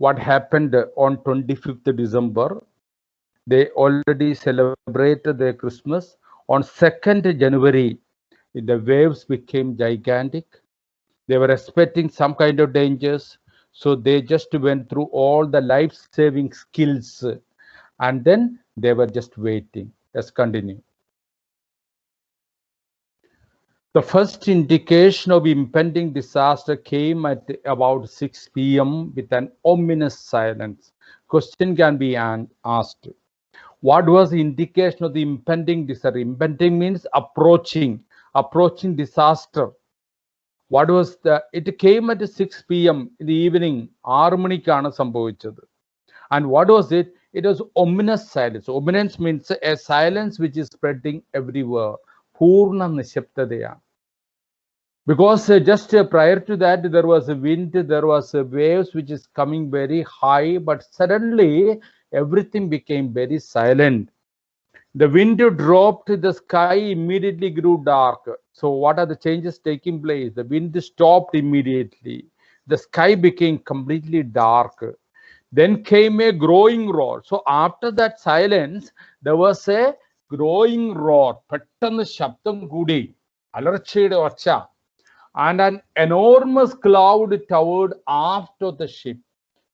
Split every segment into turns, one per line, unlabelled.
what happened on 25th December. They already celebrated their Christmas. On 2nd January, the waves became gigantic. They were expecting some kind of dangers. So they just went through all the life-saving skills. And then they were just waiting. Let's continue. The first indication of impending disaster came at about 6 p.m. with an ominous silence. Question can be asked. What was the indication of the impending disaster? Impending means approaching disaster. What was it came at 6 p.m. in the evening. 6 മണിക്കാണ് സംഭവിച്ചത്. And what was it? It was ominous silence. Ominous means a silence which is spreading everywhere. പൂർണ്ണ നിശബ്ദതയാണ്. Because just prior to that, there was a wind, there was a waves which is coming very high, but suddenly everything became very silent. The wind dropped, the sky immediately grew dark. So what are the changes taking place? The wind stopped immediately. The sky became completely dark. Then came a growing roar. So after that silence, there was a growing roar. പെട്ടെന്ന് ശബ്ദം കൂടി, അലർച്ചയുടെ ഒച്ച. And an enormous cloud towered aft of the ship.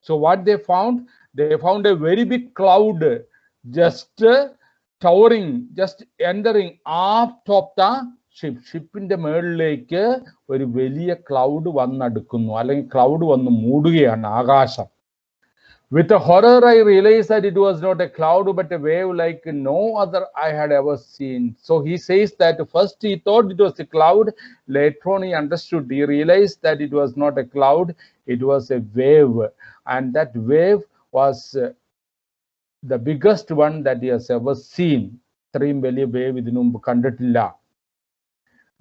So what they found? They found a very big cloud just towering, just entering aft of the ship. ഷിപ്പിന്റെ മേളിലേക്ക് ഒരു വലിയ cloud വന്നടുക്കുന്നു, അല്ലെങ്കിൽ cloud വന്ന് മൂടുകയാണ് ആകാശം. With a horror, I realized that it was not a cloud, but a wave like no other I had ever seen. So he says that first he thought it was a cloud. Later on he understood. He realized that it was not a cloud, it was a wave. And that wave was the biggest one that he has ever seen. ഇത്രയും വലിയ wave ഇതിനു മുമ്പ് കണ്ടിട്ടില്ല.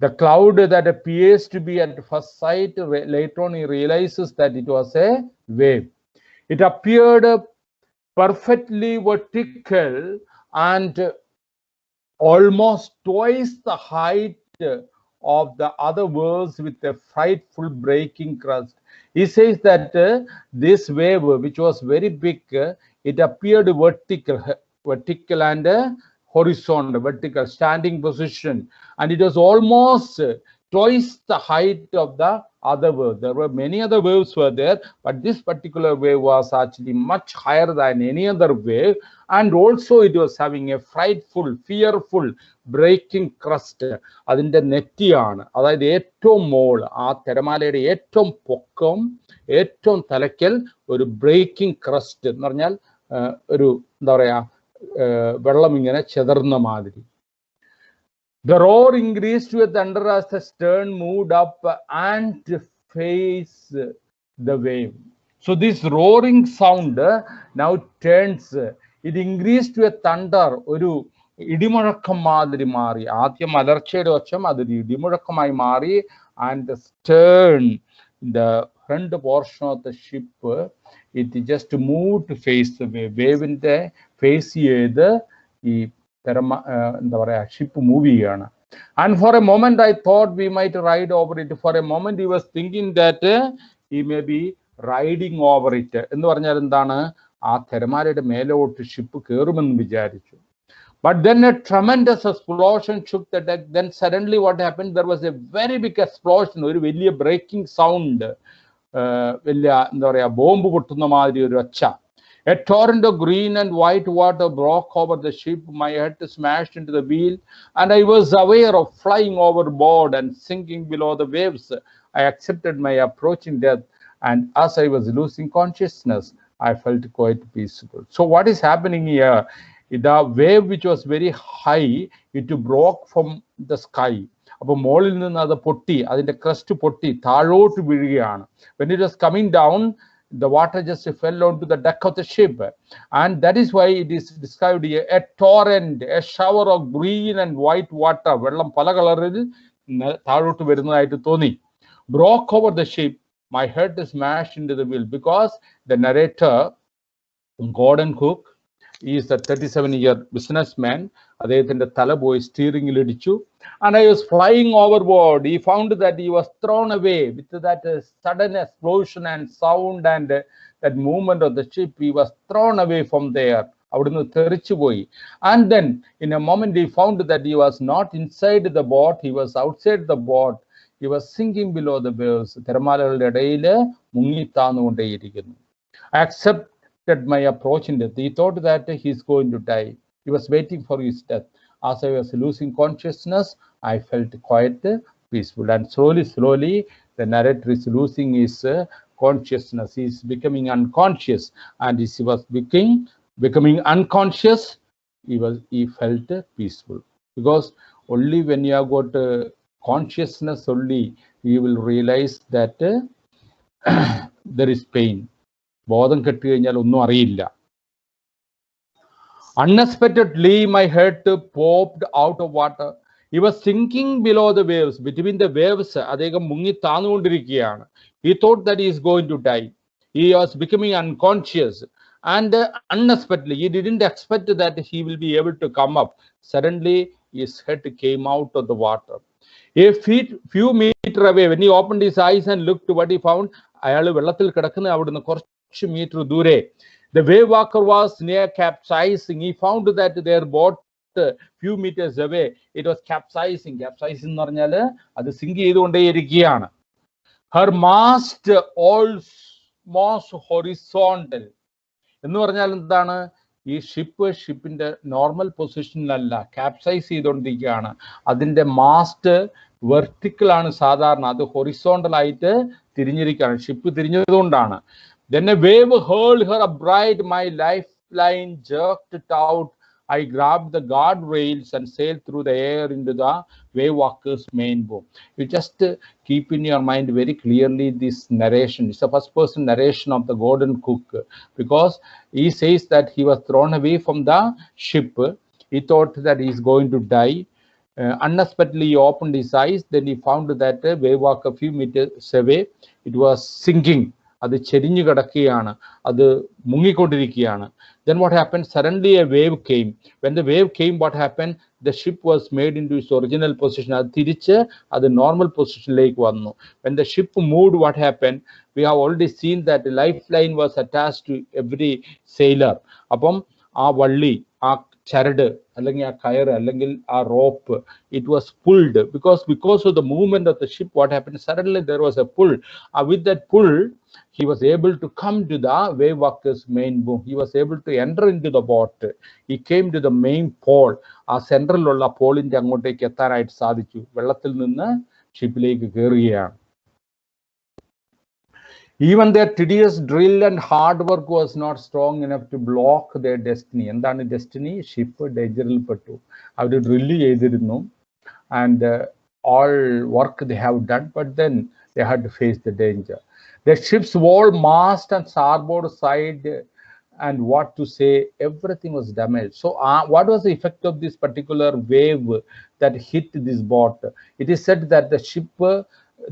The cloud that appears to be at first sight, later on he realizes that it was a wave. It appeared perfectly vertical and almost twice the height of the other waves with a frightful breaking crest. He says that this wave, which was very big, it appeared vertical and horizontal, vertical, standing position, and it was almost twice the height of the other wave. There were many other waves were there, but this particular wave was actually much higher than any other wave, and also it was having a frightful, fearful breaking crest. അതിന്റെ നെറ്റിയാണ്, അതായത് ഏറ്റവും മോൾ, ആ തിരമാലയുടെ ഏറ്റവും പൊക്കം, ഏറ്റവും തലയ്ക്കൽ ഒരു breaking crest എന്ന് പറഞ്ഞാൽ ഒരു എന്താ പറയാ, വെള്ളം ഇങ്ങനെ ചെതർന്ന മാതിരി. The roar increased with thunder as the stern moved up and faced the wave. So this roaring sound now turns, it increased with thunder, ഒരു ഇടിമുഴക്കം മാതിരി മാറി. ആദ്യം അലർച്ചയുടെ ഒച്ചം അതൊരു ഇടിമുഴക്കമായി മാറി. And the stern, the front portion of the ship, it just moved to face the wave. വേവിന്റെ face ചെയ്ത് ഈ എന്താ പറയാ, ഷിപ്പ് മൂവ് ചെയ്യാണ്. And for a moment I thought we might ride over it. For a moment he was thinking that he may be riding over it. എന്ന് പറഞ്ഞാൽ എന്താണ്, ആ തിരമാലയുടെ മേലോട്ട് ഷിപ്പ് കയറുമെന്ന് വിചാരിച്ചു. But then a tremendous explosion shook the deck. Then suddenly what happened? There was a very big explosion, ഒരു വലിയ breaking sound, വലിയ എന്താ പറയാ, ബോംബ് പൊട്ടുന്ന മാതിരി ഒരു ഒച്ച. A torrent of green and white water broke over the ship. My head smashed into the wheel, and I was aware of flying overboard and sinking below the waves. I accepted my approaching death, and as I was losing consciousness, I felt quite peaceful. So what is happening here? The wave which was very high, it broke from the sky. അപ്പോൾ മുകളിൽ നിന്ന് അത് പൊട്ടി, അതിന്റെ crest പൊട്ടി താഴോട്ട് വീഴുകയാണ്. When it was coming down, the water just fell onto the deck of the ship, and that is why it is described here a torrent, a shower of green and white water, വെള്ളം പല കളറിൽ താഴോട്ട് വരുന്നതായിട്ട് തോന്നി. Broke over the ship. My head smashed into the wheel, because the narrator Gordon Cook, He is a 37-year businessman. അദ്ദേഹത്തിന്റെ തല പോയി സ്റ്റിയറിംഗിൽ ഇടിച്ചു. And I was flying overboard. He found that he was thrown away with that sudden explosion and sound and that movement of the ship. He was thrown away from there. അവിടുന്ന് തെറിച്ചു പോയി. And then in a moment he found that he was not inside the boat. He was outside the boat. He was sinking below the waves. തിരമാലകളുടെ ഇടയിൽ മുങ്ങിത്താന്നുകൊണ്ടേയിരിക്കുന്നു. I accepted my approach in death. He thought that he is going to die. He was waiting for his death. As I was losing consciousness, I felt quite peaceful. And slowly, the narrator is losing his consciousness. He is becoming unconscious. And as he was becoming unconscious, he felt peaceful. Because only when you have got consciousness, only you will realize that there is pain. ബോധം കെട്ട് കഴിഞ്ഞാൽ ഒന്നും അറിയില്ല. Unexpectedly, my head popped out of water. He was sinking below the waves. Between the waves, അദ്ദേഹം മുങ്ങി താന്നുകൊണ്ടിരിക്കുകയാണ്. He thought that he is going to die. He was becoming unconscious. And unexpectedly, he didn't expect that he will be able to come up. Suddenly, his head came out of the water. A few meters away, when he opened his eyes and looked what he found, അയാൾ വെള്ളത്തിൽ കിടക്കുന്ന അവിടുന്ന് കുറച്ച് metre ദൂരെ. The wave walker was near capsizing. He found that their boat few meters away, it was capsizing. Capsizing എന്ന് പറഞ്ഞാൽ അത് zinc ചെയ്തുകൊണ്ടേയിരിക്കുകയാണ്. Her mast almost horizontal. എന്ന് പറഞ്ഞാൽ എന്താണ്? ഈ ഷിപ്പിന്റെ നോർമൽ പൊസിഷനിലല്ല, ക്യാപ്സൈസ് ചെയ്തുകൊണ്ടിരിക്കുകയാണ്. അതിന്റെ മാസ്റ്റ് വെർട്ടിക്കൽ ആണ് സാധാരണ, അത് ഹൊറിസോണ്ടൽ ആയിട്ട് തിരിഞ്ഞിരിക്കുകയാണ്. Ship തിരിഞ്ഞതുകൊണ്ടാണ്. Then a wave hurled her upright. My lifeline jerked it out. I grabbed the guardrails and sailed through the air into the wave walker's main boom. You just keep in your mind very clearly this narration. It's a first person narration of the Golden Cook, because he says that he was thrown away from the ship. He thought that he is going to die. Unexpectedly, he opened his eyes. Then he found that wave walker a few meters away, it was sinking. അത് ചെരിഞ്ഞു കിടക്കുകയാണ്, അത് മുങ്ങിക്കൊണ്ടിരിക്കുകയാണ്. Then what happened? Suddenly a wave came. When the wave came, what happened? The ship was made into its original position. അത് തിരിച്ച് അത് normal പൊസിഷനിലേക്ക് വന്നു. When the ship moved, what happened? We have already seen that the lifeline was attached to every sailor. അപ്പം ആ വള്ളി, ആ ചരട് അല്ലെങ്കിൽ ആ കയറ് അല്ലെങ്കിൽ ആ rope, it was pulled. because of the movement of the ship, what happened? Suddenly there was a pull. With that pull, he was able to come to the wave walker's main boom. He was able to enter into the boat. He came to the main pole. ആ സെൻട്രലിലുള്ള പോളിന്റെ അങ്ങോട്ടേക്ക് എത്താനായിട്ട് സാധിച്ചു. വെള്ളത്തിൽ നിന്ന് ഷിപ്പിലേക്ക് കയറുകയാണ്. Even their tedious drill and hard work was not strong enough to block their destiny. എന്താണ് destiny? Ship ഡേഞ്ചറിൽ പെട്ടു. അവർ ഡ്രില്ല് ചെയ്തിരുന്നു, and all work they have done, but then they had to face the danger. The ship's whole mast and starboard side, and what to say, everything was damaged. So what was the effect of this particular wave that hit this boat? It is said that the ship,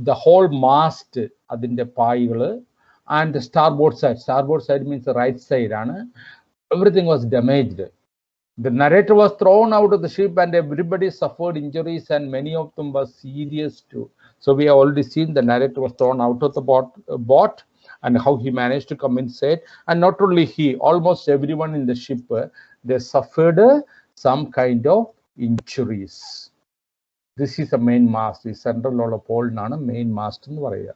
the whole mast, adinte paayugal, and the starboard side means the right side, everything was damaged. The narrator was thrown out of the ship and everybody suffered injuries, and many of them were serious too. So we have already seen the narrator was thrown out of the boat and how he managed to come inside. And not only he, almost everyone in the ship, they suffered some kind of injuries. This is the main mast. The central ulla pole nanu main mast ennu paraya.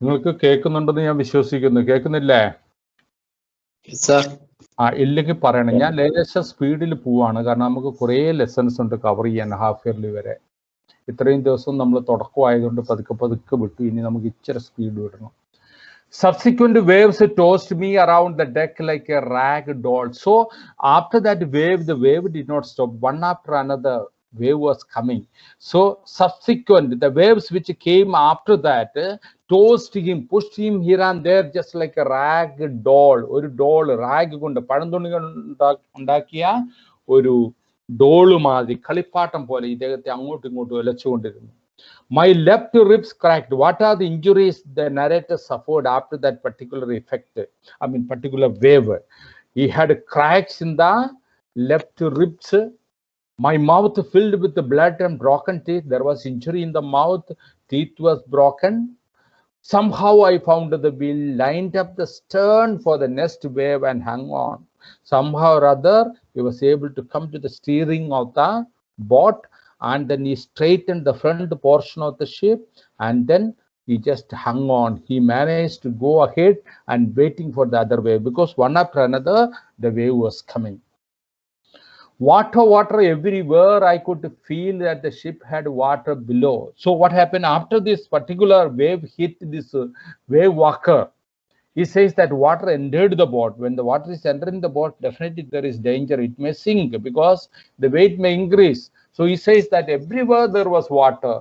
നിങ്ങൾക്ക് കേൾക്കുന്നുണ്ടെന്ന് ഞാൻ വിശ്വസിക്കുന്നു. കേൾക്കുന്നില്ലേ? ഇല്ലെങ്കിൽ പറയണം. ഞാൻ ലേശം സ്പീഡിൽ പോവാണ്, കാരണം നമുക്ക് കുറേ ലെസൺസ് ഉണ്ട് കവർ ചെയ്യാൻ ഹാഫ് ഇയർലി വരെ. ഇത്രയും ദിവസം നമ്മൾ തുടക്കമായതുകൊണ്ട് പതുക്കെ വിട്ടു. ഇനി നമുക്ക് ഇച്ചിരി സ്പീഡ് വിടണം. Subsequent waves tossed me around the deck like a rag doll. So after that wave, the wave did not stop. One after another wave was coming. So subsequent, the waves which came after that tossed him, pushed him here and there just like a rag doll. ഒരു doll, rag കൊണ്ട് പഴന്തുണി ഉണ്ടാക്കിയ ഒരു doll മാതിരി കളിപ്പാട്ടം പോലെ ഇദ്ദേഹത്തെ അങ്ങോട്ടും ഇങ്ങോട്ടും ഉലച്ചുകൊണ്ടിരുന്നു. My left ribs cracked. What are the injuries the narrator suffered after that particular effect? I mean, particular wave. He had cracks in the left ribs. My mouth filled with the blood and broken teeth. There was injury in the mouth. Teeth was broken. Somehow I found the wheel, lined up the stern for the next wave and hung on. Somehow or other, he was able to come to the steering of the boat, and then he straightened the front portion of the ship, and then he just hung on. He managed to go ahead and waiting for the other wave, because one after another, the wave was coming. Water everywhere. I could feel that the ship had water below. So what happened after this particular wave hit this wave walker? He says that water entered the boat. When the water is entering the boat, definitely there is danger. It may sink because the weight may increase. So he says that everywhere there was water.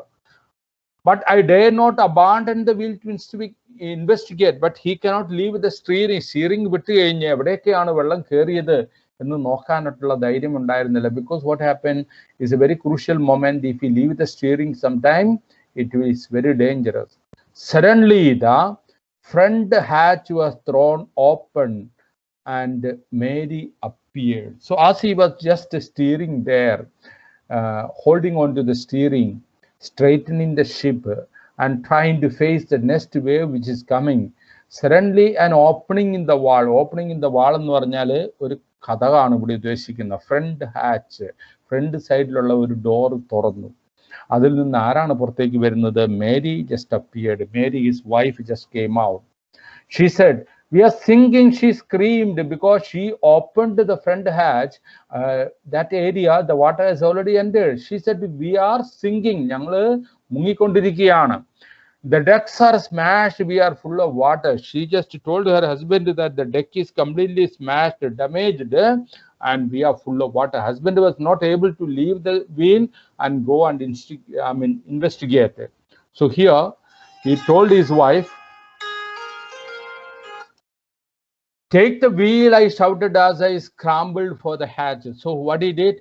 But I dare not abandon the wheel to investigate. But he cannot leave the steering വിട്ട് കഴിഞ്ഞ് എവിടെയൊക്കെയാണ് വെള്ളം കയറിയത് എന്ന് നോക്കാനായിട്ടുള്ള ധൈര്യം ഉണ്ടായിരുന്നില്ല. Because what happened is a very crucial moment. If you leave the steering sometime, it is very dangerous. Suddenly the front hatch was thrown open and Mary appeared. So as he was just steering there, holding on to the steering, straightening the ship and trying to face the next wave which is coming, suddenly an opening in the wall. Opening in the wall എന്ന് പറഞ്ഞാൽ ഒരു കഥകാണ് ഇവിടെ ഉദ്ദേശിക്കുന്നത്. Front hatch, front സൈഡിലുള്ള ഒരു door തുറന്നു. അതിൽ നിന്ന് ആരാണ് പുറത്തേക്ക് വരുന്നത്? Mary just appeared. Mary, his wife, just came out. She said, "We are sinking," she screamed, because she opened the front hatch. That area, the water has already entered. She said, "We are sinking. ഞങ്ങള് മുങ്ങിക്കൊണ്ടിരിക്കുകയാണ്. The decks are smashed. We are full of water." She just told her husband that the deck is completely smashed, damaged, and we are full of water. Husband was not able to leave the wheel and go and investigate. So here he told his wife, "Take the wheel," I shouted as I scrambled for the hatch. So what he did,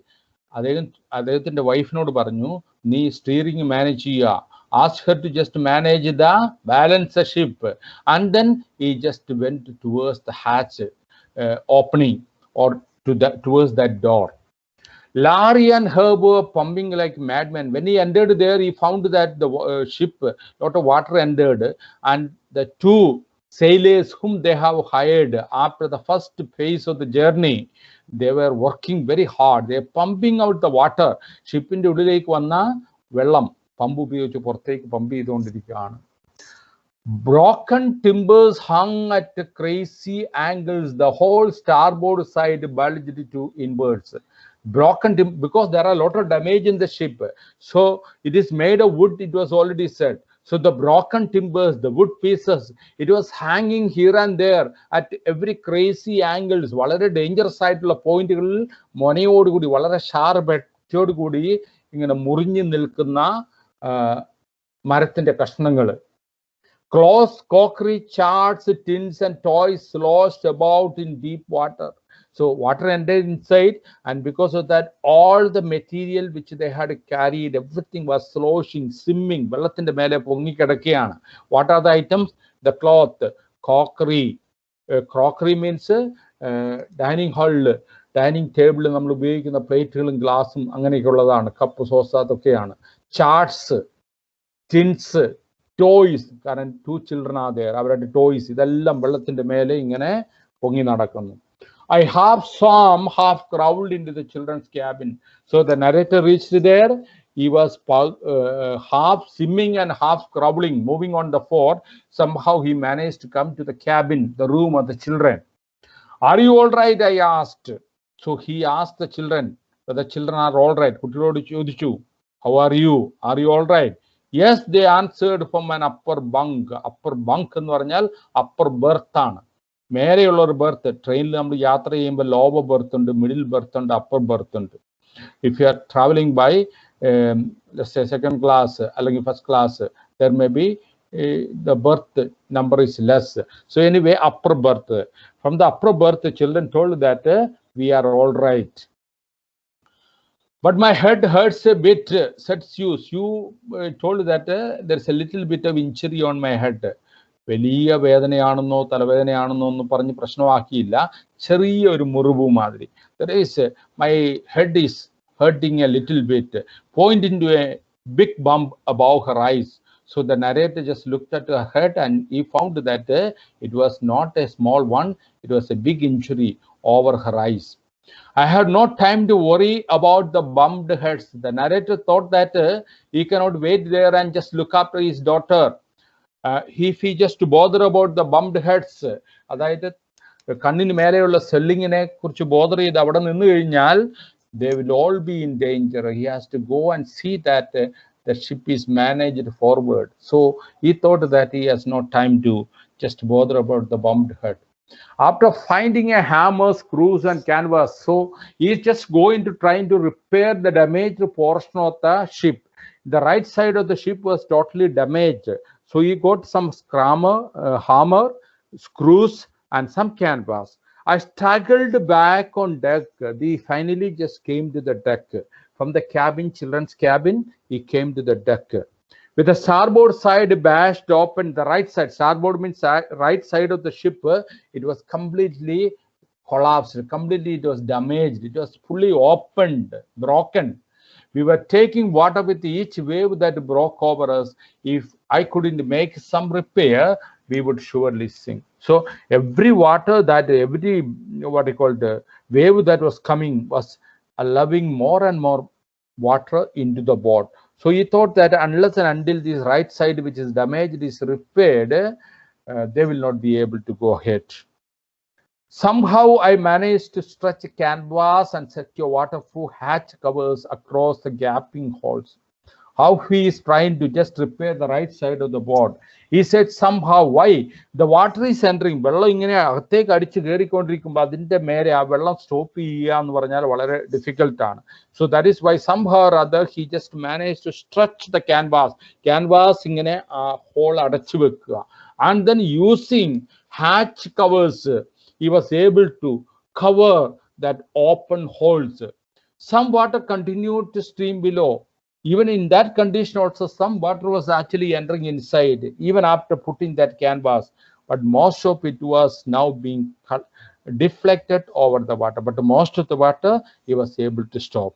അദ്ദേഹത്തിന്റെ വൈഫിനോട് പറഞ്ഞു, നീ steering manage ചെയ്യുക. Asked her to just manage the balance the ship, and then he just went towards the hatch opening, or towards that door. Larry and Herb were pumping like madmen. When he entered there, he found that the ship, lot of water entered, and the two sailors whom they have hired after the first phase of the journey, they were working very hard. They are pumping out the water. ഷിപ്പിന്റെ ഉള്ളിലേക്ക് വന്ന വെള്ളം pump ഉപയോഗിച്ച് പുറത്തേക്ക് pump ചെയ്തുകൊണ്ടിരിക്കുകയാണ്. Broken timbers hung at crazy angles. The whole starboard side bulged to inwards. Broken because there are a lot of damage in the ship. So it is made of wood, it was already said. So the broken timbers, the wood pieces, it was hanging here and there at every crazy angles. വളരെ dangerous ആയിട്ടുള്ള പോയിന്റുകളിൽ മൊനയോടുകൂടി, വളരെ sharp എഡ്ജോടുകൂടി ഇങ്ങനെ മുറിഞ്ഞു നിൽക്കുന്ന മരത്തിന്റെ കഷ്ണങ്ങൾ. Clothes, crockery, charts, tins and toys sloshed about in deep water. So water entered inside, and because of that, all the material which they had carried, everything was sloshing, swimming. വെള്ളത്തിന്റെ മേലെ പൊങ്ങിക്കിടക്കുകയാണ്. What are the items? The cloth, crockery. Crockery means dining hall, dining ടേബിളിൽ നമ്മൾ ഉപയോഗിക്കുന്ന പ്ലേറ്റുകളും ഗ്ലാസും അങ്ങനെയൊക്കെ ഉള്ളതാണ്. Cup, Sousa, അതൊക്കെയാണ്. Charts, ടിൻസ്, toys, കാരണം 2 children are there, അവരുടെ ടോയ്സ്, ഇതെല്ലാം വെള്ളത്തിന്റെ മേലെ ഇങ്ങനെ പൊങ്ങി നടക്കുന്നു. I half swam, half crawled into the children's cabin. So the narrator reached there. He was half swimming and half crawling, moving on the fort. Somehow he managed to come to the cabin, the room of the children. "Are you all right?" I asked. So he asked the children whether the children are all right. കുട്ടികളോട് ചോദിച്ചു, "How are you? Are you all right?" Yes, they answered from an upper bunk. Upper bunk എന്ന് പറഞ്ഞാൽ upper berth ആണ്, മേലെയുള്ള ഒരു berth. ട്രെയിനിൽ നമ്മൾ യാത്ര ചെയ്യുമ്പോൾ ലോവർ ബെർത്ത് ഉണ്ട്, മിഡിൽ ബെർത്ത് ഉണ്ട്, അപ്പർ ബെർത്ത് ഉണ്ട്. If you are traveling by let's say second class അല്ലെങ്കിൽ first class, there may be the berth number is less. So anyway, upper berth. From the upper berth, the children told that we are all right. But my head hurts a bit, said Zeus. You told that there's a little bit of injury on my head. വലിയ വേദനയാണെന്നോ തലവേദനയാണെന്നോ ഒന്നും പറഞ്ഞ് പ്രശ്നമാക്കിയില്ല. ചെറിയ ഒരു മുറിവ് മാതിരി. That is, my head is hurting a little bit. Point into a big bump above her eyes. So the narrator just looked at her head and he found that it was not a small one. It was a big injury over her eyes. I had no time to worry about the bumped heads. The narrator thought that he cannot wait there and just look after his daughter. If he just bother about the bumped heads, അതായത് കണ്ണിന് മേലെയുള്ള സെല്ലിങ്ങിനെ കുറിച്ച് bother ചെയ്ത് അവിടെ നിന്ന് കഴിഞ്ഞാൽ they will all be in danger. He has to go and see that the ship is managed forward. So he thought that he has no time to just bother about the bumped head. After finding a hammer, screws, and canvas, so he's just going to trying to repair the damaged portion of the ship. The right side of the ship was totally damaged. So he got some hammer, screws, and some canvas. I staggered back on deck. He finally just came to the deck. From the cabin, children's cabin, he came to the deck. With the starboard side bashed open, the right side, starboard means right side of the ship, it was completely collapsed, completely it was damaged, it was fully opened, broken. We were taking water with each wave that broke over us. If I couldn't make some repair, we would surely sink. So every water that, every what you call the wave that was coming was allowing more and more water into the boat. So he thought that unless and until this right side which is damaged is repaired, they will not be able to go ahead. Somehow I managed to stretch a canvas and secure waterproof hatch covers across the gaping holes. How he is trying to just repair the right side of the boat. He said somehow, why? The water is entering. വെള്ളം ഇങ്ങനെ അകത്തേക്ക് അടിച്ച് കയറിക്കൊണ്ടിരിക്കുമ്പോൾ അതിൻ്റെ മേലെ ആ വെള്ളം stop ചെയ്യുക എന്ന് പറഞ്ഞാൽ വളരെ ഡിഫിക്കൽട്ടാണ്. So that is why somehow or other he just managed to stretch the canvas. Canvas ഇങ്ങനെ ആ ഹോൾ അടച്ചു വെക്കുക. And then using hatch covers, he was able to cover that open holes. Some water continued to stream below. Even in that condition also, some water was actually entering inside, even after putting that canvas. But most of it was now being deflected over the water. But most of the water, he was able to stop.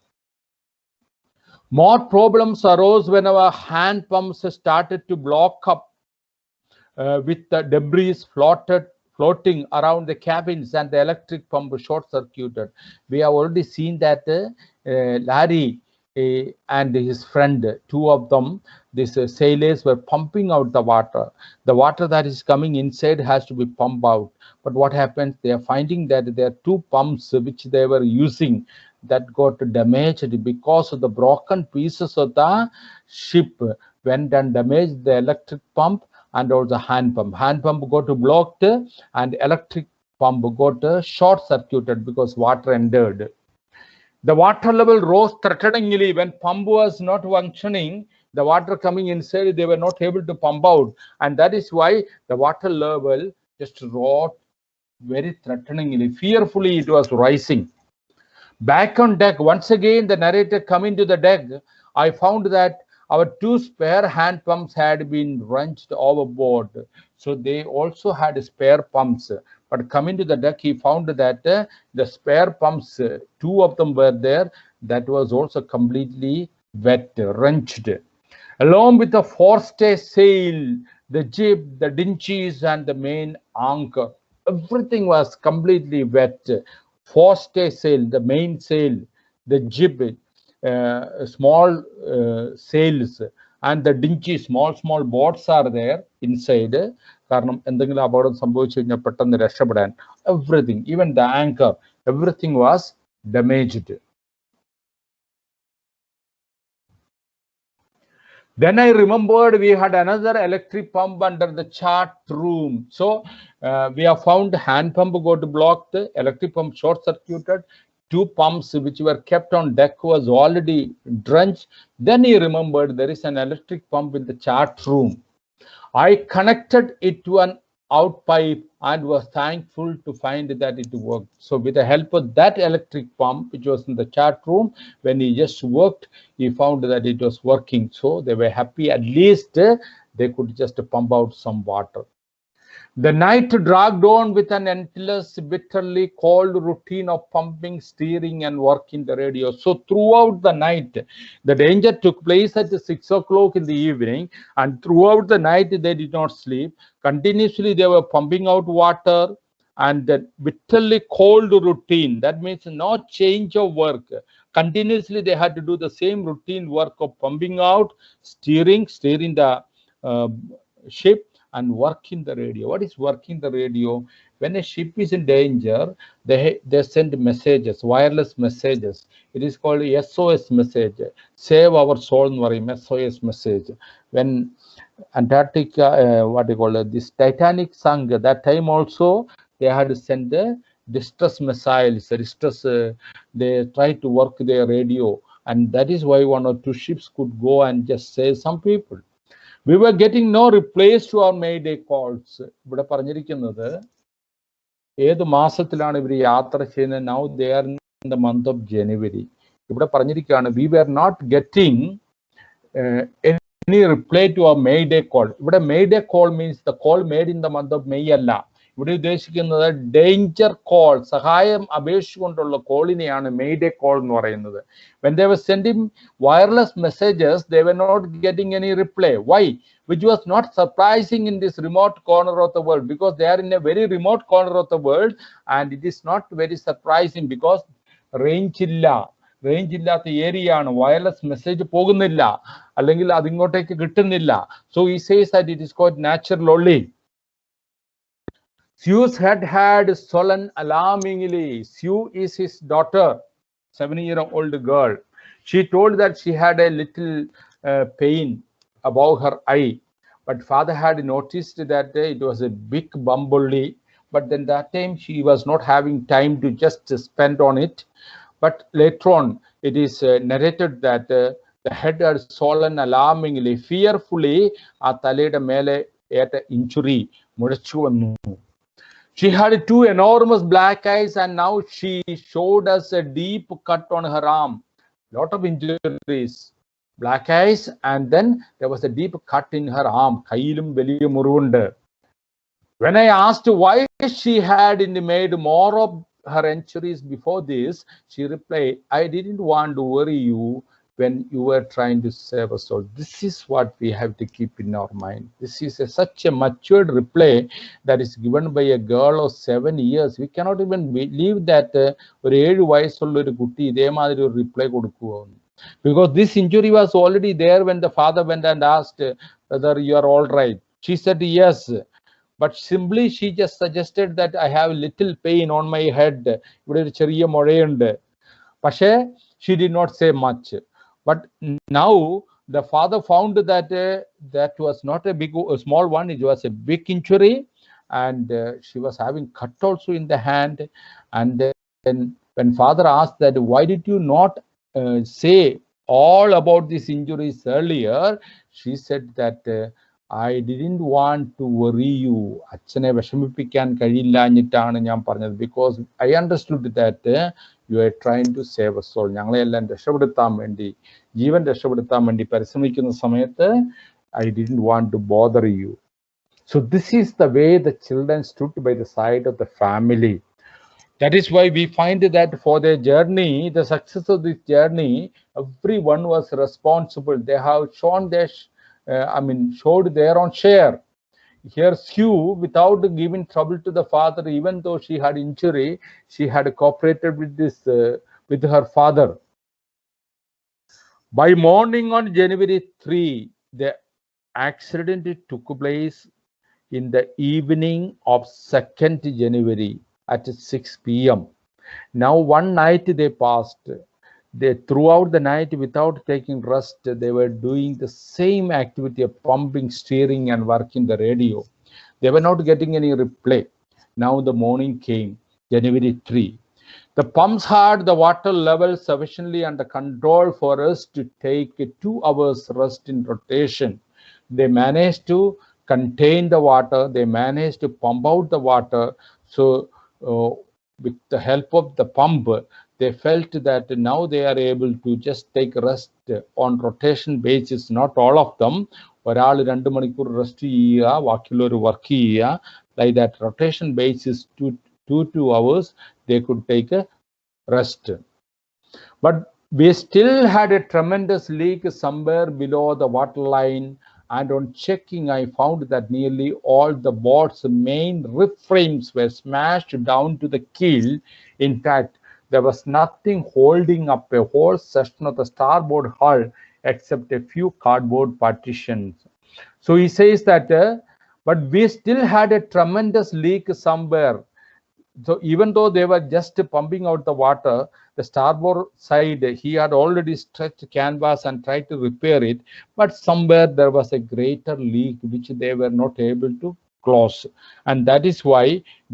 More problems arose when our hand pumps started to block up with the debris floating around the cabins, and the electric pump short-circuited. We have already seen that Larry and his friend, two of them, these sailors were pumping out the water. The water that is coming inside has to be pumped out. But what happens? They are finding that there are two pumps which they were using that got damaged because of the broken pieces of the ship went and damaged the electric pump and also hand pump. Hand pump got blocked and electric pump got short-circuited because water entered. The water level rose threateningly when pump was not functioning. The water coming inside, they were not able to pump out, and that is why the water level just rose very threateningly. Fearfully, it was rising. Back on deck, once again, the narrator coming to the deck, I found that our two spare hand pumps had been wrenched overboard. So they also had spare pumps. But coming to the deck, he found that the spare pumps, two of them were there, that was also completely wet, wrenched. Along with the forestay sail, the jib, the dinchies, and the main anchor, everything was completely wet. Forestay sail, the main sail, the jib, small sails, and the dinky, small boats are there inside. കാരണം എന്തെങ്കിലും അപകടം സംഭവിച്ചു കഴിഞ്ഞാൽ പെട്ടെന്ന് രക്ഷപ്പെടാൻ everything, even the anchor, everything was damaged. Then I remembered we had another electric pump under the chart room. So we have found hand pump got blocked, electric pump short-circuited, two pumps which were kept on deck was already drenched. Then he remembered there is an electric pump in the chart room. I connected it to an out pipe and was thankful to find that it worked. So with the help of that electric pump, which was in the chat room, when he just worked, he found that it was working. So they were happy, at least they could just pump out some water. The night dragged on with an endless, bitterly cold routine of pumping, steering, and working the radio. So throughout the night, the danger took place at 6 o'clock in the evening, and throughout the night they did not sleep. Continuously they were pumping out water, and that bitterly cold routine, that means no change of work. Continuously they had to do the same routine work of pumping out, steering the ship, and working the radio. What is working the radio? When a ship is in danger, they send messages, wireless messages. It is called SOS message. Save our soul, SOS message. When Antarctica, what do you call it? This Titanic sunk, that time also they had to send the distress missiles. They tried to work their radio, and that is why 1 or 2 ships could go and just save some people. We were getting no replies to our Mayday calls. ഇവിടെ പറഞ്ഞിരിക്കുന്നത് ഏത് മാസത്തിലാണ് ഇവർ യാത്ര ചെയ്യുന്നത്? Now they are in the month of January. ഇവിടെ പറഞ്ഞിരിക്കുകയാണ് we were not getting any reply to our Mayday call. ഇവിടെ Mayday call means the call made in the month of May അല്ല. ഇവിടെ ഉദ്ദേശിക്കുന്നത് ഡേഞ്ചർ കോൾ, സഹായം അപേക്ഷിച്ചുകൊണ്ടുള്ള കോളിനെയാണ് mayday call എന്ന് പറയുന്നത്. When they were sending wireless messages, they were not getting any reply. Why? Which was not surprising in this remote corner of the world, because they are in a very remote corner of the world, and it is not very surprising because range ഇല്ലാത്ത area ആണ്. Wireless message പോകുന്നില്ല, അല്ലെങ്കിൽ അതിങ്ങോട്ടേക്ക് കിട്ടുന്നില്ല. So he says that it is called natural only. Zeus had stolen alarmingly. Zeus is his daughter, 7-year-old girl. She told that she had a little pain above her eye, but father had noticed that it was a big bump only. But then that time she was not having time to just spend on it. But later on, it is narrated that the head had swollen alarmingly, fearfully. ആ തലയുടെ മേലെ ഏറ്റ injury മുഴച്ചു വന്നു. She had 2 enormous black eyes, and now she showed us a deep cut on her arm. Lot of injuries, black eyes, and then there was a deep cut in her arm. കയ്യിലും വലിയ മുറിവുണ്ട്. When I asked why she had made more of her injuries before this, she replied, I didn't want to worry you when you were trying to save a soul. This is what we have to keep in our mind. This is such a matured reply that is given by a girl of 7 years. We cannot even believe that ഒരു 7 വയസ്സുള്ള ഒരു കുട്ടി ഇതേമാതിരി ഒരു reply കൊടുക്കുവാണ്. Because this injury was already there when the father went and asked whether you are all right. She said yes, but simply she just suggested that I have little pain on my head. ഇവിടെ ഒരു ചെറിയ മുഴയുണ്ട്. പക്ഷേ she did not say much. But now the father found that that was not a small one. It was a big injury, and she was having cut also in the hand. And then when father asked that why did you not say all about these injuries earlier, she said that I didn't want to worry you. അച്ഛനെ വിഷമിപ്പിക്കാൻ കഴിയില്ലാഞ്ഞിട്ടാണ് ഞാൻ പറഞ്ഞത്. Because I understood that you are trying to save a soul. ഞങ്ങളെല്ലാം രക്ഷപ്പെടുത്താൻ വേണ്ടി, ജീവൻ രക്ഷപ്പെടുത്താൻ വേണ്ടി പരിശ്രമിക്കുന്ന സമയത്ത് I didn't want to bother you. So this is the way the children stood by the side of the family. That is why we find that for their journey, the success of this journey, everyone was responsible. They have shown their showed their own share. Here Sue, without giving trouble to the father, even though she had injury, she had cooperated with her father. By morning on January 3, the accident took place in the evening of 2nd January at 6 p.m. Now one night they passed. Throughout the night, without taking rest, they were doing the same activity of pumping, steering, and working the radio. They were not getting any reply. Now the morning came, January 3. The pumps had the water level sufficiently under control for us to take 2 hours rest in rotation. They managed to contain the water. They managed to pump out the water. So with the help of the pump, they felt that now they are able to just take rest on rotation basis. Not all of them. ഒരാൾ 2 മണിക്കൂർ rest ചെയ്യുക, ബാക്കിയുള്ളവർ work ചെയ്യുക. Like that rotation basis, 2 hours they could take a rest. But we still had a tremendous leak somewhere below the waterline, and on checking I found that nearly all the boat's main rib frames were smashed down to the keel. In fact, there was nothing holding up a whole section of the starboard hull except a few cardboard partitions. So he says that but we still had a tremendous leak somewhere. So even though they were just pumping out the water, the starboard side, he had already stretched canvas and tried to repair it, but somewhere there was a greater leak which they were not able to close, and that is why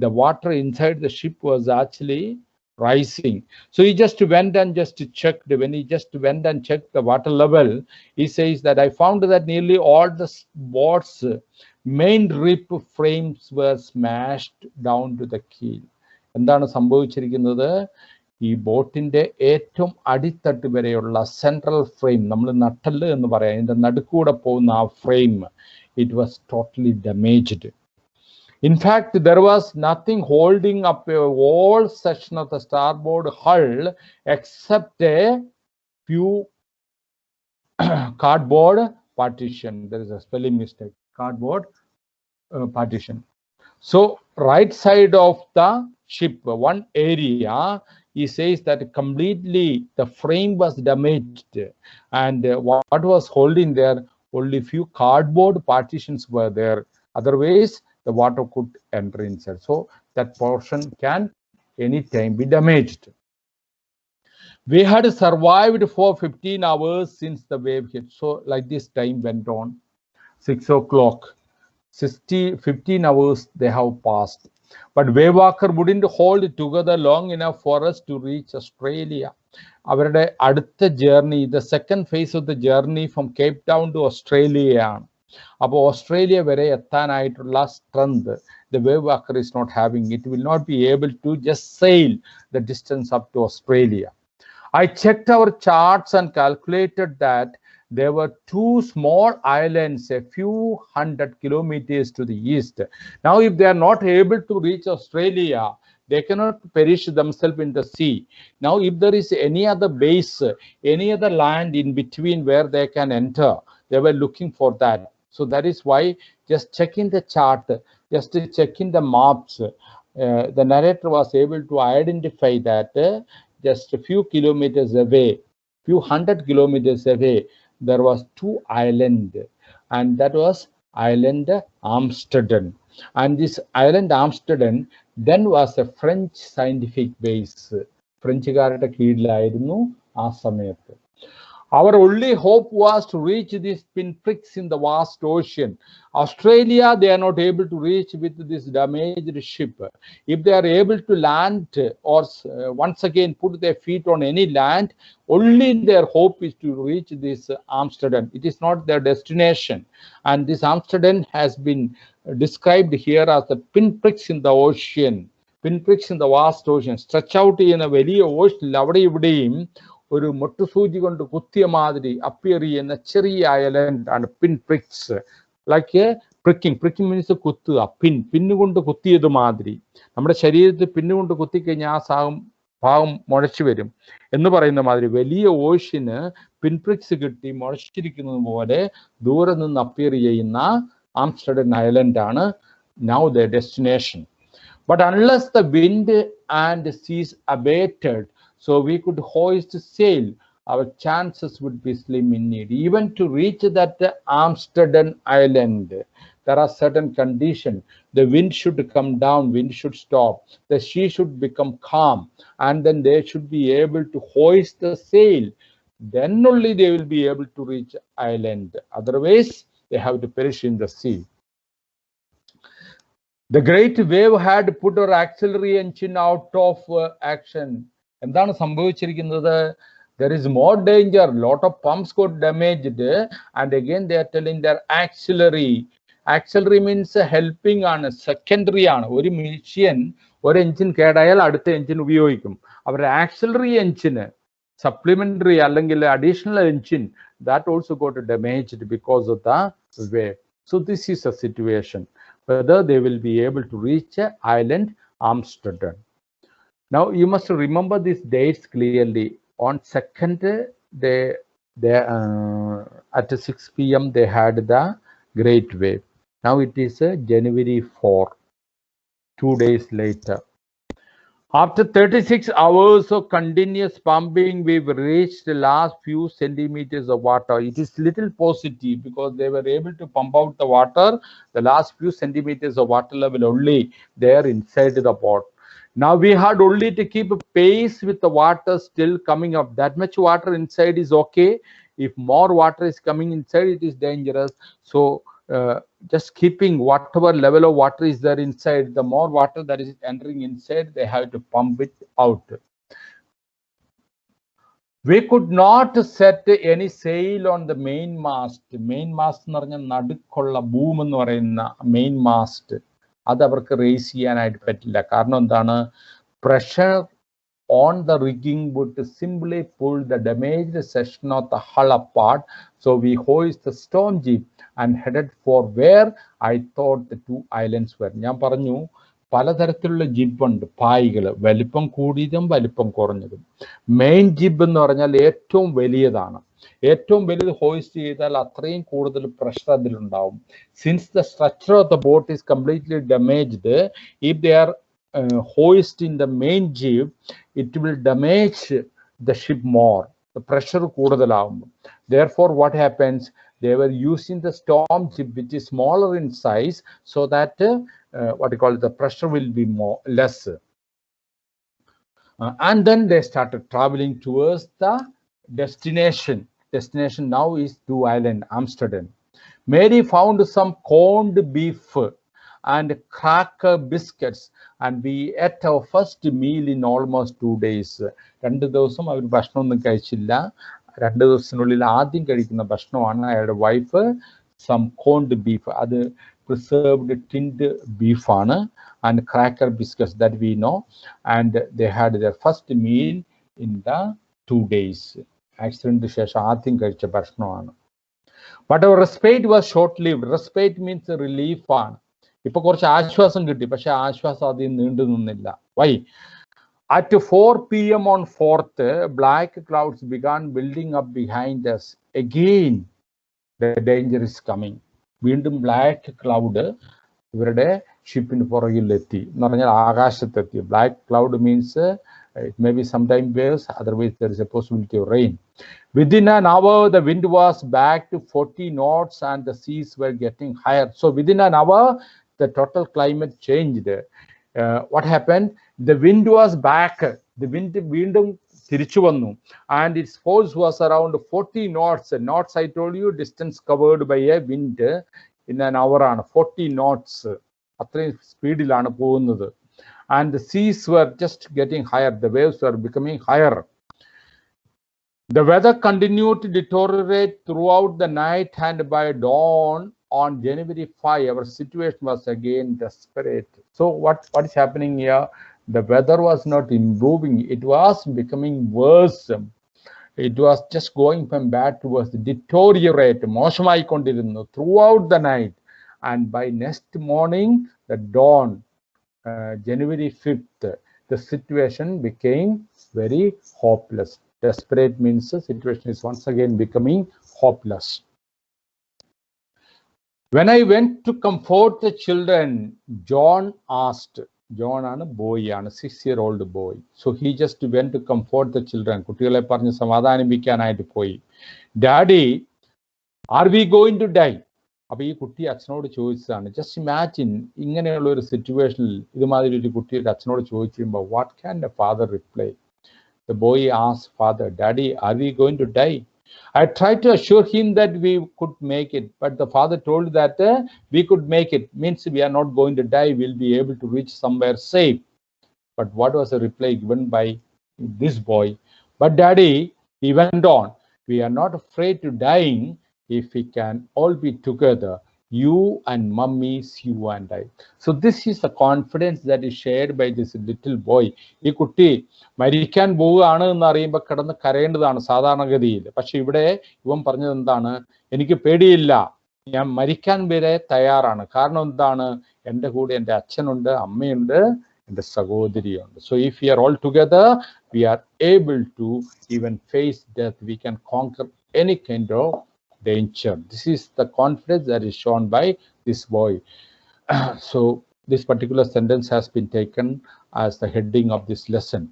the water inside the ship was actually rising. So he just went and just checked. When he just went and checked the water level, he says that I found that nearly all the boat's main rib frames were smashed down to the keel. എന്താണ് സംഭവിച്ചിരിക്കുന്നത്? ഈ ബോട്ടിന്റെ ഏറ്റവും അടിത്തട്ട് വരെയുള്ള central frame, നമ്മൾ നട്ടല് എന്ന് പറയാം, ഇതിന്റെ നടുക്കൂടെ പോകുന്ന ആ frame, it was totally damaged. In fact, there was nothing holding up a whole section of the starboard hull except a few cardboard partition. There is a spelling mistake. Cardboard partition. So right side of the ship, one area, he says that completely the frame was damaged, and what was holding there, only few cardboard partitions were there. Otherwise the water could enter inside. So that portion can anytime be damaged. We had survived for 15 hours since the wave hit. So like this time went on. 6 o'clock, 15 hours they have passed. But Wavewalker wouldn't hold together long enough for us to reach Australia. അവരുടെ അടുത്ത journey, the second phase of the journey from Cape Town to Australia ആണ്. അപ്പോൾ Australia വരെ എത്താനായിട്ടുള്ള strength the Wavewalker is not having. It will not be able to just sail the distance up to Australia. I checked our charts and calculated that there were 2 small islands a few hundred kilometers to the east. Now, if they are not able to reach Australia, they cannot perish themselves in the sea. Now, if there is any other base, any other land in between where they can enter, they were looking for that. So that is why just checking the chart, just checking the maps, the narrator was able to identify that just a few kilometers away, few hundred kilometers away, there was 2 islands, and that was island Amsterdam. And this island Amsterdam then was a French scientific base. ഫ്രഞ്ചുകാരുടെ കീഴിലായിരുന്നു ആ സമയത്ത്. Our only hope was to reach these pinpricks in the vast ocean. Australia, they are not able to reach with this damaged ship. If they are able to land or once again put their feet on any land, only their hope is to reach this Amsterdam. It is not their destination. And this Amsterdam has been described here as the pinpricks in the ocean. Pinpricks in the vast ocean. Stretch out in a വലിയ ocean, അവിടെ ഇവിടെയും ഒരു മുട്ടുസൂചി കൊണ്ട് കുത്തിയ മാതിരി appear ചെയ്യുന്ന ചെറിയ island ആണ് പിൻപ്രിക്സ്. ലൈക്ക് പ്രിക്കിംഗ് മീൻസ് കുത്തുക, പിന്നുകൊണ്ട് കുത്തിയത് മാതിരി. നമ്മുടെ ശരീരത്തിൽ പിന്നുകൊണ്ട് കുത്തിക്കഴിഞ്ഞാൽ ആ ഭാഗം മുഴച്ചു വരും എന്ന് പറയുന്ന മാതിരി വലിയ ഓഷ്യന് പിൻപ്രിക്സ് കിട്ടി മുഴച്ചിരിക്കുന്നത് പോലെ ദൂരെ നിന്ന് അപ്പിയർ ചെയ്യുന്ന ആംസ്റ്റർഡം ഐലൻഡ് ആണ് now their destination. But unless the wind and seas abated, so we could hoist sail, our chances would be slim indeed. Even to reach that Amsterdam island, there are certain conditions. The wind should come down, wind should stop, the sea should become calm, and then they should be able to hoist the sail. Then only they will be able to reach island. Otherwise, they have to perish in the sea. The great wave had put our auxiliary engine out of action. എന്താണ് സംഭവിച്ചിരിക്കുന്നത്? There is more danger. Lot of pumps got damaged, and again they are telling their auxiliary Auxiliary means helping ആണ്, secondary ആണ്. ഒരു machine ഒരു engine കേടായാൽ അടുത്ത engine ഉപയോഗിക്കും. അവരുടെ axillary എഞ്ചിന് supplementary അല്ലെങ്കിൽ additional engine that also got damaged because of the wave. So this is a situation whether they will be able to reach island Amsterdam. Now you must remember these dates clearly. On 2nd they at 6 p.m. they had the great wave. Now it is January 4, 2 days later. After 36 hours of continuous pumping, we've reached the last few centimeters of water. It is little positive because they were able to pump out the water, the last few centimeters of water level only there inside the pot. Now we had only to keep pace with the water still coming up. That much water inside is okay. If more water is coming inside, it is dangerous. So just keeping whatever level of water is there inside, the more water that is entering inside, they have to pump it out. We could not set any sail on the main mast. Main mast എന്ന് പറഞ്ഞാൽ നടുക്കുള്ള boom എന്ന് പറയുന്ന main mast അത് അവർക്ക് raise ചെയ്യാനായിട്ട് പറ്റില്ല. കാരണം എന്താണ്? Pressure on the rigging would simply pull the damaged section of the hull apart. So we hoisted the storm jeep and headed for where I thought the 2 islands were. ഞാൻ പറഞ്ഞു പലതരത്തിലുള്ള ജിബ് ഉണ്ട്, പായ്കൾ, വലിപ്പം കൂടിയതും വലിപ്പം കുറഞ്ഞതും. മെയിൻ ജിബ് എന്ന് പറഞ്ഞാൽ ഏറ്റവും വലിയതാണ്. ഏറ്റവും വലുത് ഹോയിസ്റ്റ് ചെയ്താൽ അത്രയും കൂടുതൽ പ്രഷർ അതിലുണ്ടാവും. Since the structure of the boat is completely damaged, if they are hoist in the main jib, it will damage the ship more. The pressure കൂടുതലാവും. Therefore, what happens? They were using the storm jib, which is smaller in size, so that what you call it, the pressure will be less. And then they started traveling towards the destination. Destination now is 2 Island, Amsterdam. Mary found some corned beef and cracker biscuits, and we ate our first meal in almost 2 days. 2 ദിവസം അവർ ഭക്ഷണമൊന്നും കഴിച്ചില്ല. 2 ദിവസത്തിനുള്ളിൽ ആദ്യം കഴിക്കുന്ന ഭക്ഷണമാണ് അയാളുടെ wife some corned beef. അത് preserved tinned ബീഫാണ്. And cracker biscuits that we know. And they had their first meal in the 2 days. ആക്സിഡന്റിന് ശേഷം ആദ്യം കഴിച്ച ഭക്ഷണമാണ്. But our respite was short lived. Respite means റിലീഫാണ്. ഇപ്പൊ കുറച്ച് ആശ്വാസം കിട്ടി, പക്ഷെ ആശ്വാസം അധികം നീണ്ടു നിന്നില്ല. Why? At 4 p.m. on 4th, black clouds began building up behind us. Again, the danger is coming. വീണ്ടും ബ്ലാക്ക് ക്ലൗഡ് ഇവരുടെ ഷിപ്പിന് പുറകിലെത്തി എന്ന് പറഞ്ഞാൽ ആകാശത്തെത്തി. Black cloud means it may be sometime waves, otherwise there is a possibility of rain. Within an hour, the wind was back to 40 knots and the seas were getting higher. So within an hour, the total climate changed. What happened? The wind was back. The wind വീണ്ടും തിരിച്ചു വന്നു. And its force was around 40 knots. Knots, I told you, distance covered by a wind in an hour ആണ് 40 knots. അത്രയും സ്പീഡിലാണ് പോകുന്നത്. And the seas were just getting higher. The waves were becoming higher. The weather continued to deteriorate throughout the night, and by dawn on January 5, our situation was again desperate. So what is happening here? The weather was not improving. It was becoming worse. It was just going from bad to worse. Deteriorate, മോശമായിക്കൊണ്ടിരുന്നു throughout the night. And by next morning, the dawn, January 5th, the situation became very hopeless. Desperate means the situation is once again becoming hopeless. When I went to comfort the children, John asked, John ആണ് boy ആണ്, 6-year-old boy. So he just went to comfort the children. കുട്ടികളെ പറഞ്ഞ് സമാധാനിപ്പിക്കാനായിട്ട് പോയി. Daddy, are we going to die? അപ്പൊ ഈ കുട്ടി അച്ഛനോട് ചോദിച്ചതാണ്. ജസ്റ്റ് ഇമാജിൻ, ഇങ്ങനെയുള്ള ഒരു സിറ്റുവേഷനിൽ ഇതുമാതിരി ഒരു കുട്ടിയുടെ അച്ഛനോട് ചോദിച്ചു കഴിയുമ്പോൾ what can the father reply? The boy asked father, Daddy, are we going to die? I tried to assure him that we could make it, but the father told that we could make it. Means we are not going to die, we'll be able to reach somewhere safe. But what was the reply given by this boy? But Daddy, he went on, we are not afraid to dying if we can all be together. You and mummies, you and I. So this is the confidence that is shared by this little boy. ഈ കുട്ടി മരിക്കാൻ പോവുകയാണ് എന്ന് അറിയുമ്പോൾ കിടന്ന് കരയേണ്ടതാണ് സാധാരണഗതിയിൽ. പക്ഷെ ഇവിടെ ഇവൻ പറഞ്ഞത് എന്താണ്? എനിക്ക് പേടിയില്ല, ഞാൻ മരിക്കാൻ വരെ തയ്യാറാണ്. കാരണം എന്താണ്? എൻ്റെ കൂടെ എൻ്റെ അച്ഛനുണ്ട്, അമ്മയുണ്ട്, എൻ്റെ സഹോദരിയുണ്ട്. So if we are all together, we are able to even face death. We can conquer any kind of danger. This is the confidence that is shown by this boy. So this particular sentence has been taken as the heading of this lesson.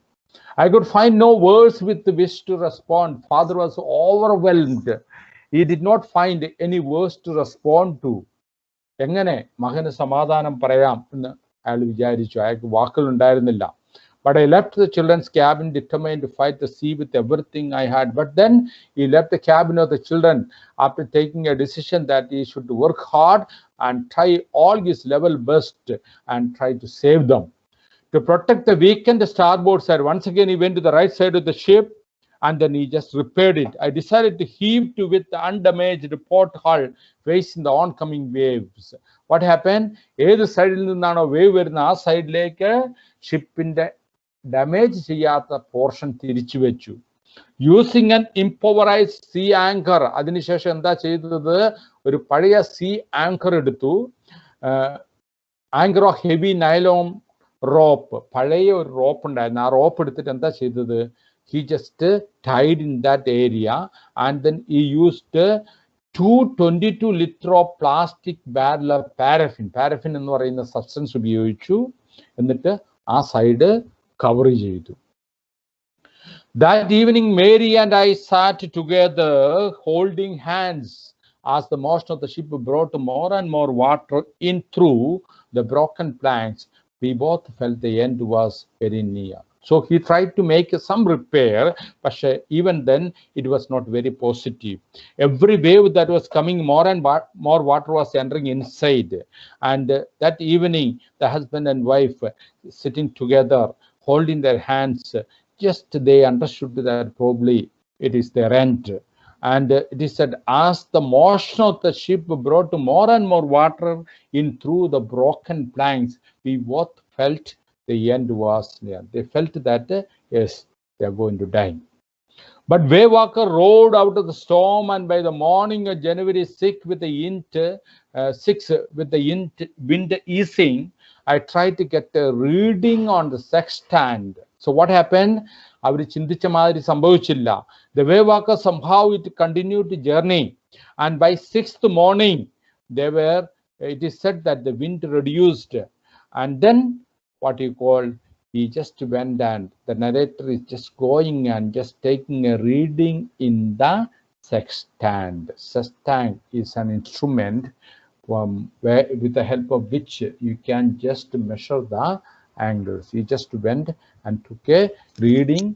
I could find no words with which to respond. Father was overwhelmed. He did not find any words to respond to. എങ്ങനെ മകന് സമാധാനം പറയാം എന്ന് അയാൾ വിചാരിച്ചു. അയാൾക്ക് വാക്കുകൾ ഉണ്ടായിരുന്നില്ല. But I left the children's cabin determined to fight the sea with everything I had. But then he left the cabin of the children after taking a decision that he should work hard and try all his level best and try to save them. To protect the weakened starboard side, once again he went to the right side of the ship and then he just repaired it. I decided to heave to with the undamaged port hull facing the oncoming waves. What happened? ഏത് സൈഡിൽ നിന്നാണോ wave വരുന്ന ആ സൈഡിലേക്ക് ഷിപ്പിന്റെ damage ചെയ്യാത്ത portion തിരിച്ചു വെച്ചു. Using an improvised sea anchor. അതിനുശേഷം എന്താ ചെയ്തത്? ഒരു പഴയ സീ ആങ്കർ എടുത്തു. Anchor of heavy nylon rope, പഴയ ഒരു റോപ്പ് ഉണ്ടായിരുന്നു. ആ റോപ്പ് എടുത്തിട്ട് എന്താ ചെയ്തത്? He just tied in that area and then he used 222 liter of plastic barrel of paraffin. Paraffin എന്ന് പറയുന്ന സബ്സ്റ്റൻസ് ഉപയോഗിച്ചു. എന്നിട്ട് ആ സൈഡ് കവർ ചെയ്തു. That evening, Mary and I sat together holding hands as the motion of the ship brought more and more water in through the broken planks. We both felt the end was very near. So he tried to make some repair, but even then it was not very positive. Every wave that was coming, more and more water was entering inside. And that evening, the husband and wife sitting together, holding their hands, just they understood that probably it is their end. And it is said, as the motion of the ship brought more and more water in through the broken planks, we both felt the end was near. They felt that, yes, they are going to die. But Waywalker rode out of the storm, and by the morning of January 6th, with the wind easing, I tried to get a reading on the sextant. So what happened? അവർ ചിന്തിച്ച മാതിരി സംഭവിച്ചില്ല. The Waywalker somehow it continued the journey, and by 6th morning, it is said that the wind reduced, and then what you call, he just went and the narrator is just going and just taking a reading in the sextant. Sextant is an instrument with the help of which you can just measure the angles. He just went and took a reading